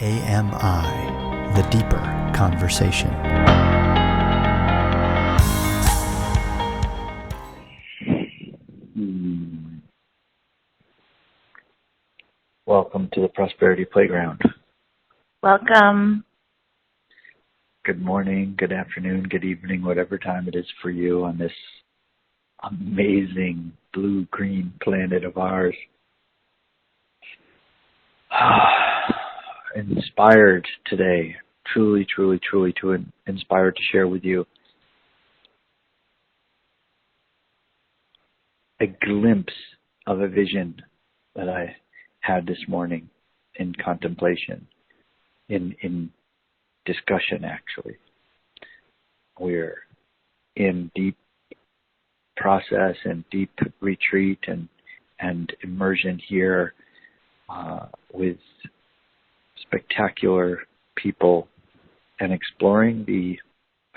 AMI, the deeper conversation. Welcome to the Prosperity Playground. Welcome. Good morning, good afternoon, good evening, whatever time it is for you on this amazing blue-green planet of ours. Inspired today, truly inspired to share with you a glimpse of a vision that I had this morning in contemplation, in discussion actually. We're in deep process and deep retreat and immersion here with spectacular people and exploring the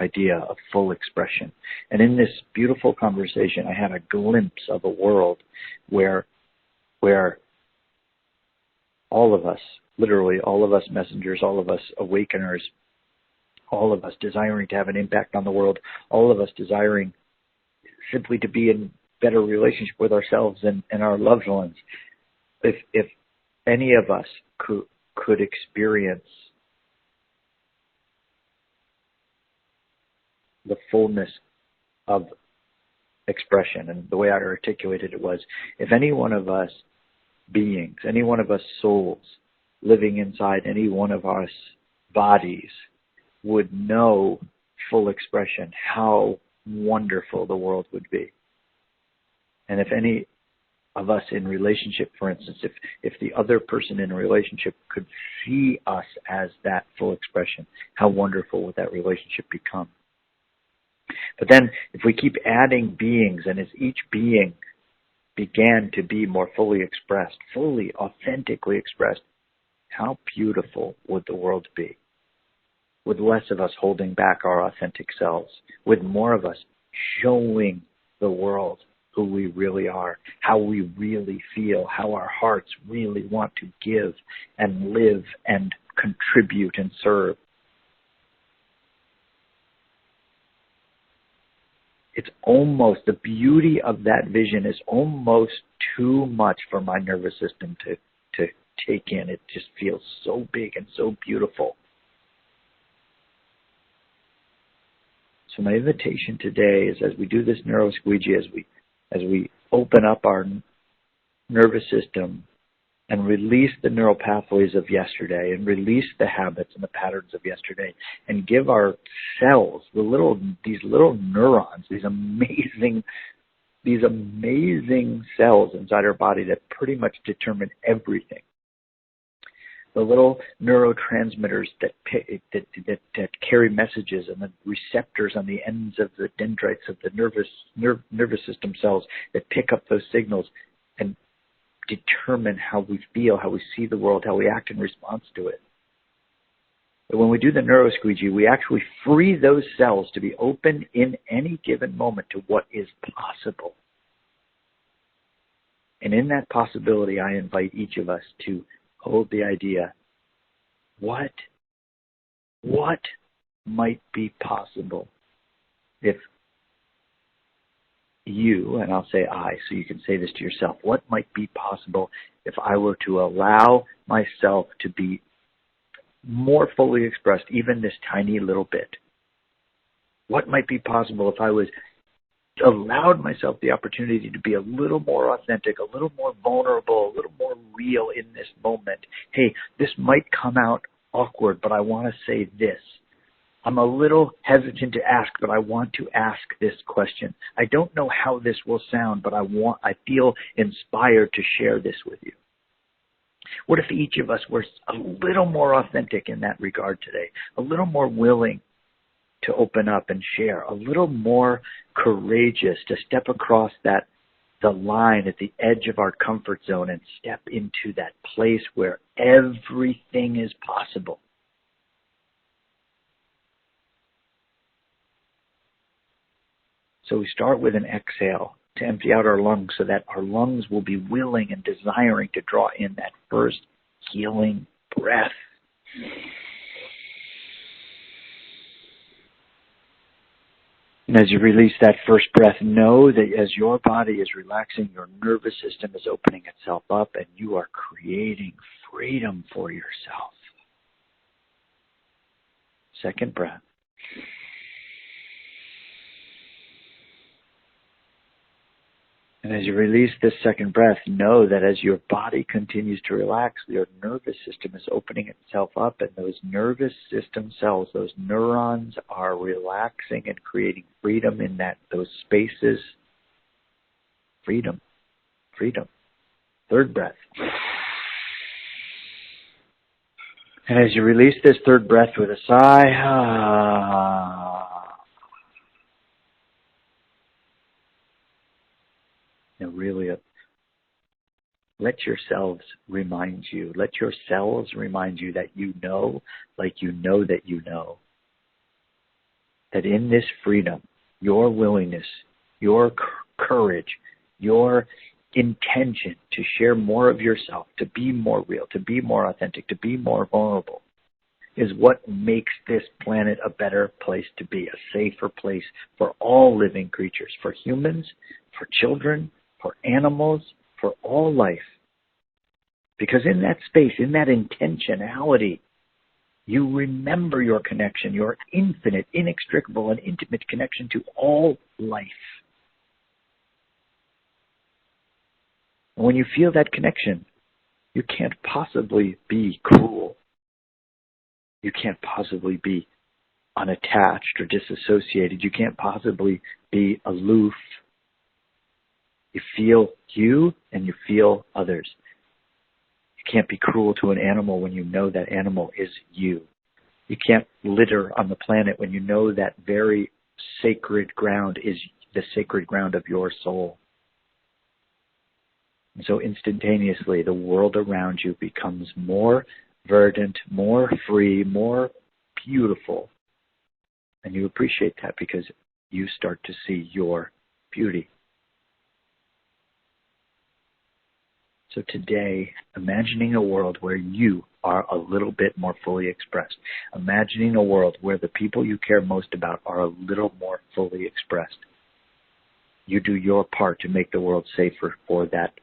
idea of full expression. And in this beautiful conversation, I had a glimpse of a world where all of us, literally all of us messengers, all of us awakeners, all of us desiring to have an impact on the world, all of us desiring simply to be in better relationship with ourselves and our loved ones. If any of us could experience the fullness of expression, and the way I articulated it was, if any one of us beings, any one of us souls living inside any one of us bodies would know full expression, how wonderful the world would be. And if any of us in relationship, for instance, if the other person in a relationship could see us as that full expression, how wonderful would that relationship become? But then if we keep adding beings, and as each being began to be more fully expressed, fully, authentically expressed, how beautiful would the world be? With less of us holding back our authentic selves, with more of us showing the world who we really are, how we really feel, how our hearts really want to give and live and contribute and serve. It's almost, the beauty of that vision is almost too much for my nervous system to take in. It just feels so big and so beautiful. So my invitation today is, as we do this neuro squeegee, as we open up our nervous system and release the neural pathways of yesterday and release the habits and the patterns of yesterday and give our cells, these little neurons, these amazing cells inside our body that pretty much determine everything. The little neurotransmitters that carry messages, and the receptors on the ends of the dendrites of the nervous system cells that pick up those signals and determine how we feel, how we see the world, how we act in response to it. But when we do the neuro squeegee, we actually free those cells to be open in any given moment to what is possible. And in that possibility, I invite each of us to hold the idea, what might be possible if you, and I'll say I, so you can say this to yourself, what might be possible if I were to allow myself to be more fully expressed, even this tiny little bit? What might be possible if I was allowed myself the opportunity to be a little more authentic, a little more vulnerable, a little more real in this moment? Hey, this might come out awkward, but I want to say this. I'm a little hesitant to ask, but I want to ask this question. I don't know how this will sound, but I feel inspired to share this with you. What if each of us were a little more authentic in that regard today, a little more willing to open up and share, a little more courageous to step across the line at the edge of our comfort zone and step into that place where everything is possible? So we start with an exhale to empty out our lungs so that our lungs will be willing and desiring to draw in that first healing breath And as you release that first breath, know that as your body is relaxing, your nervous system is opening itself up and you are creating freedom for yourself. Second breath. And as you release this second breath, know that as your body continues to relax, your nervous system is opening itself up, and those nervous system cells, those neurons, are relaxing and creating freedom in those spaces. Freedom. Freedom. Third breath. And as you release this third breath with a sigh, really let yourselves remind you, let your cells remind you that you know, like you know that you know, that in this freedom, your willingness, your courage, your intention to share more of yourself, to be more real, to be more authentic, to be more vulnerable, is what makes this planet a better place to be, a safer place for all living creatures, for humans, for children, for animals, for all life. Because in that space, in that intentionality, you remember your connection, your infinite, inextricable, and intimate connection to all life. And when you feel that connection, you can't possibly be cruel. You can't possibly be unattached or disassociated. You can't possibly be aloof. You feel you and you feel others. You can't be cruel to an animal when you know that animal is you. You can't litter on the planet when you know that very sacred ground is the sacred ground of your soul. And so instantaneously, the world around you becomes more verdant, more free, more beautiful. And you appreciate that because you start to see your beauty. So today, imagining a world where you are a little bit more fully expressed. Imagining a world where the people you care most about are a little more fully expressed. You do your part to make the world safer for that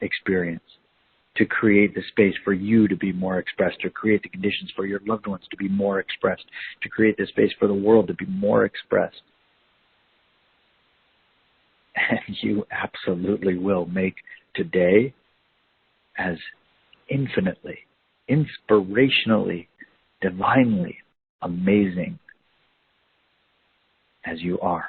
experience, to create the space for you to be more expressed, to create the conditions for your loved ones to be more expressed, to create the space for the world to be more expressed. And you absolutely will make today as infinitely, inspirationally, divinely amazing as you are.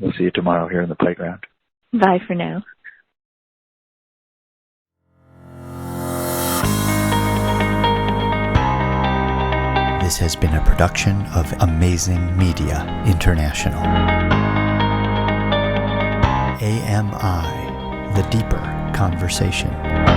We'll see you tomorrow here in the playground. Bye for now. This has been a production of Amazing Media International. AMI, The Deeper Conversation.